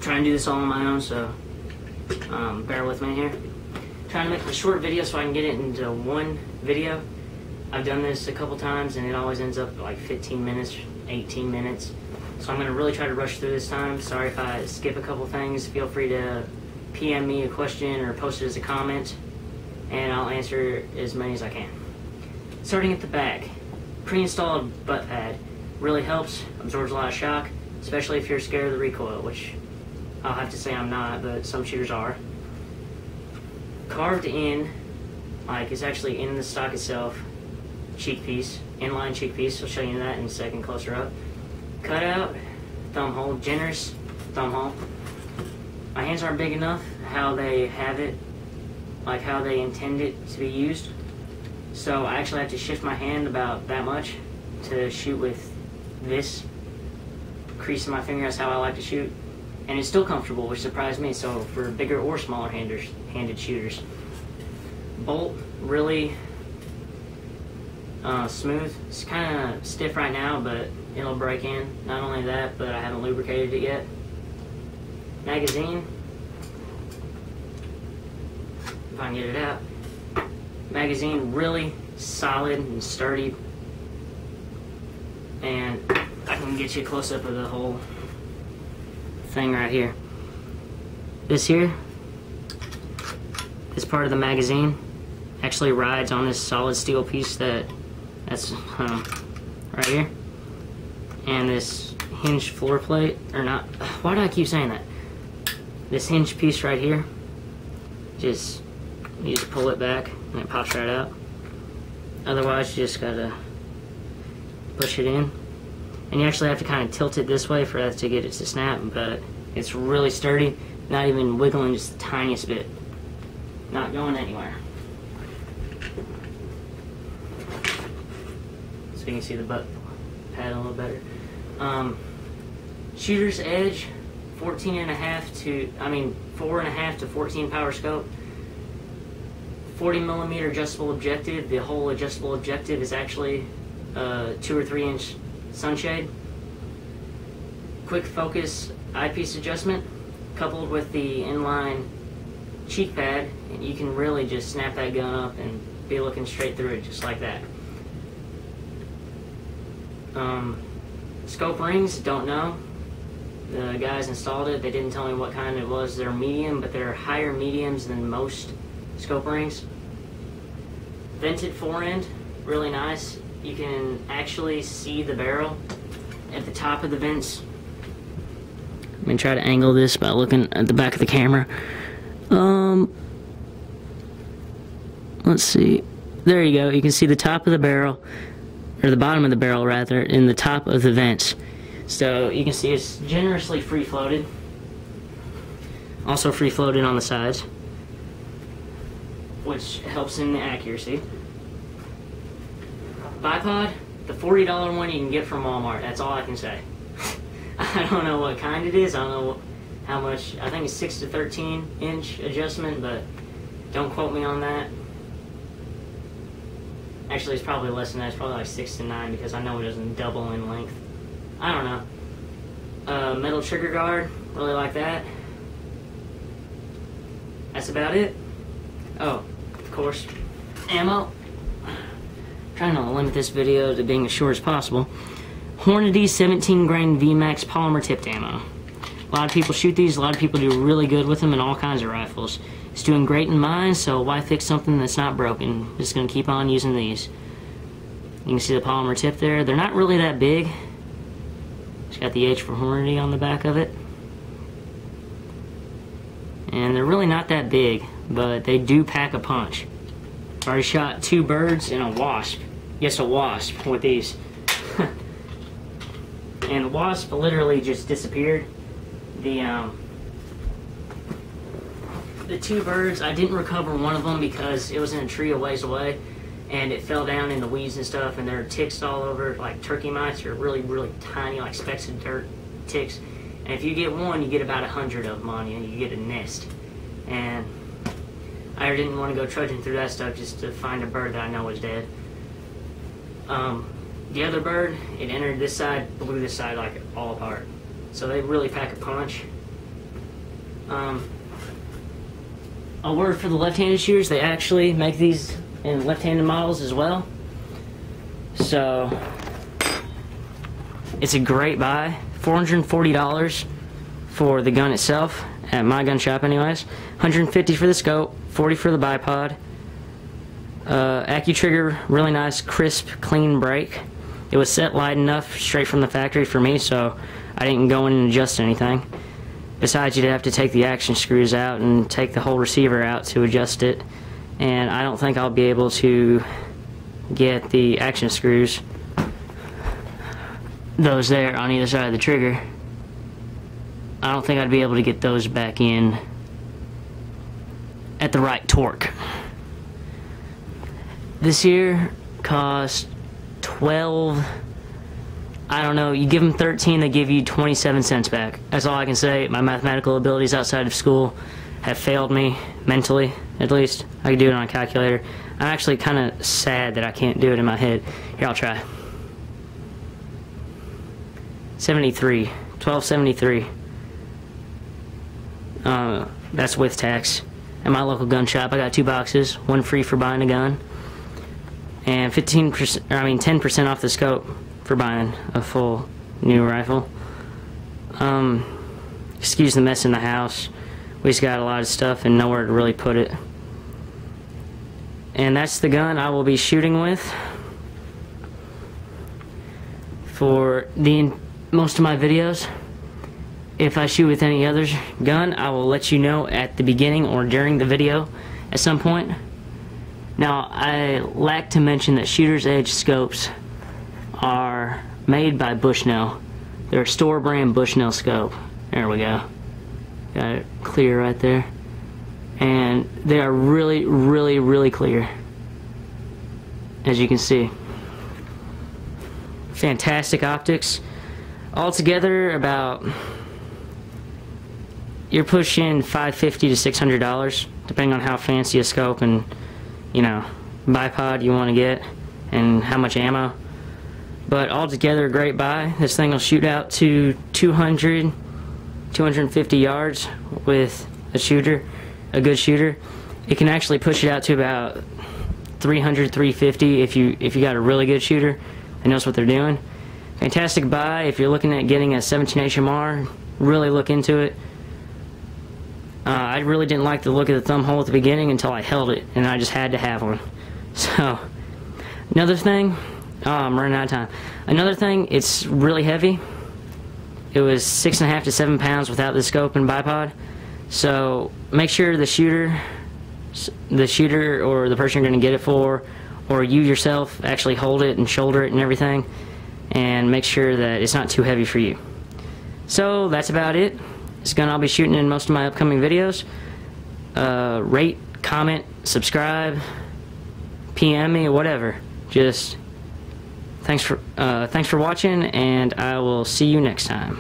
trying to do this all on my own, so bear with me here. Trying to make a short video so I can get it into one video. I've done this a couple times and it always ends up like 15 minutes, 18 minutes. So I'm going to really try to rush through this time. Sorry if I skip a couple things. Feel free to PM me a question or post it as a comment, and I'll answer as many as I can. Starting at the back, pre-installed butt pad really helps, absorbs a lot of shock, especially if you're scared of the recoil, which I'll have to say I'm not, but some shooters are. Carved in, like it's actually in the stock itself, cheek piece, inline cheek piece. I'll show you that in a second closer up. Cutout, thumb hole, generous thumb hole. My hands aren't big enough how they have it, like how they intend it to be used. So I actually have to shift my hand about that much to shoot with this crease in my finger. That's how I like to shoot. And it's still comfortable, which surprised me, so for bigger or smaller handed shooters. Bolt, really smooth. It's kind of stiff right now, but it'll break in. Not only that, but I haven't lubricated it yet. Magazine, if I can get it out. Magazine, really solid and sturdy. And I can get you a close-up of the whole thing right here. This here, this part of the magazine actually rides on this solid steel piece that's right here, and this hinged floor plate, or not, why do I keep saying that? This hinge piece right here, you just pull it back and it pops right out. Otherwise you just gotta push it in. And you actually have to kind of tilt it this way for that to get it to snap, but it's really sturdy, not even wiggling just the tiniest bit. Not going anywhere. So you can see the butt pad a little better. Shooter's edge, 4.5 to 14 power scope. 40mm adjustable objective. The whole adjustable objective is actually 2 or 3 inch sunshade. Quick focus eyepiece adjustment coupled with the inline cheek pad, and you can really just snap that gun up and be looking straight through it just like that. Scope rings, don't know. The guys installed it, they didn't tell me what kind it was. They're medium, but they're higher mediums than most scope rings. Vented forend, really nice. You can actually see the barrel at the top of the vents. Let me try to angle this by looking at the back of the camera. Let's see. There you go. You can see the top of the barrel, or the bottom of the barrel rather, in the top of the vents. So you can see it's generously free-floated. Also free-floated on the sides, which helps in the accuracy. Bipod, the $40 one you can get from Walmart. That's all I can say. I don't know what kind it is. I don't know how much. I think it's 6 to 13 inch adjustment, but don't quote me on that. Actually, it's probably less than that. It's probably like 6 to 9 because I know it doesn't double in length. I don't know. Metal trigger guard, really like that. That's about it. Oh, of course, ammo. Trying to limit this video to being as short as possible. Hornady 17 grain VMAX polymer tipped ammo. A lot of people shoot these. A lot of people do really good with them in all kinds of rifles. It's doing great in mine, so why fix something that's not broken? Just gonna keep on using these. You can see the polymer tip there. They're not really that big. It's got the H for Hornady on the back of it. And they're really not that big, but they do pack a punch. I've already shot 2 birds and a wasp. Yes, a wasp with these. And the wasp literally just disappeared. The 2 birds, I didn't recover one of them because it was in a tree a ways away, and it fell down in the weeds and stuff, and there are ticks all over, like turkey mites are really, really tiny, like specks of dirt ticks. And if you get one, you get about 100 of them on you, and you get a nest. And I didn't want to go trudging through that stuff just to find a bird that I know was dead. The other bird, it entered this side, blew this side like all apart. So they really pack a punch. A word for the left-handed shooters, they actually make these in left-handed models as well. So it's a great buy. $440 for the gun itself at my gun shop anyways. $150 for the scope, $40 for the bipod. AccuTrigger, really nice, crisp, clean break. It was set light enough straight from the factory for me, so I didn't go in and adjust anything. Besides, you'd have to take the action screws out and take the whole receiver out to adjust it, and I don't think I'll be able to get the action screws, those there on either side of the trigger. I don't think I'd be able to get those back in at the right torque. This here cost 12, I don't know, you give them 13, they give you 27 cents back. That's all I can say. My mathematical abilities outside of school have failed me, mentally at least. I can do it on a calculator. I'm actually kind of sad that I can't do it in my head. Here, I'll try. 73, 1273. That's with tax. At my local gun shop, I got 2 boxes, one free for buying a gun, and 10% off the scope for buying a full new rifle. Excuse the mess in the house. We just got a lot of stuff and nowhere to really put it. And that's the gun I will be shooting with for most of my videos. If I shoot with any other gun, I will let you know at the beginning or during the video at some point. Now, I lack to mention that Shooter's Edge scopes are made by Bushnell. They're a store brand Bushnell scope. There we go. Got it clear right there. And they are really, really, really clear, as you can see. Fantastic optics. Altogether, about, you're pushing $550 to $600, depending on how fancy a scope and, you know, bipod you want to get and how much ammo. But altogether, a great buy. This thing will shoot out to 200, 250 yards with a shooter, a good shooter. It can actually push it out to about 300, 350 if you got a really good shooter that knows what they're doing. Fantastic buy. If you're looking at getting a 17 HMR, really look into it. I really didn't like the look of the thumb hole at the beginning until I held it, and I just had to have one. So, another thing, I'm running out of time. Another thing, it's really heavy. It was 6.5 to 7 pounds without the scope and bipod. So make sure the shooter or the person you're going to get it for, or you yourself, actually hold it and shoulder it and everything, and make sure that it's not too heavy for you. So that's about it. This gun I'll be shooting in most of my upcoming videos. Rate, comment, subscribe, PM me, whatever. Just thanks for watching, and I will see you next time.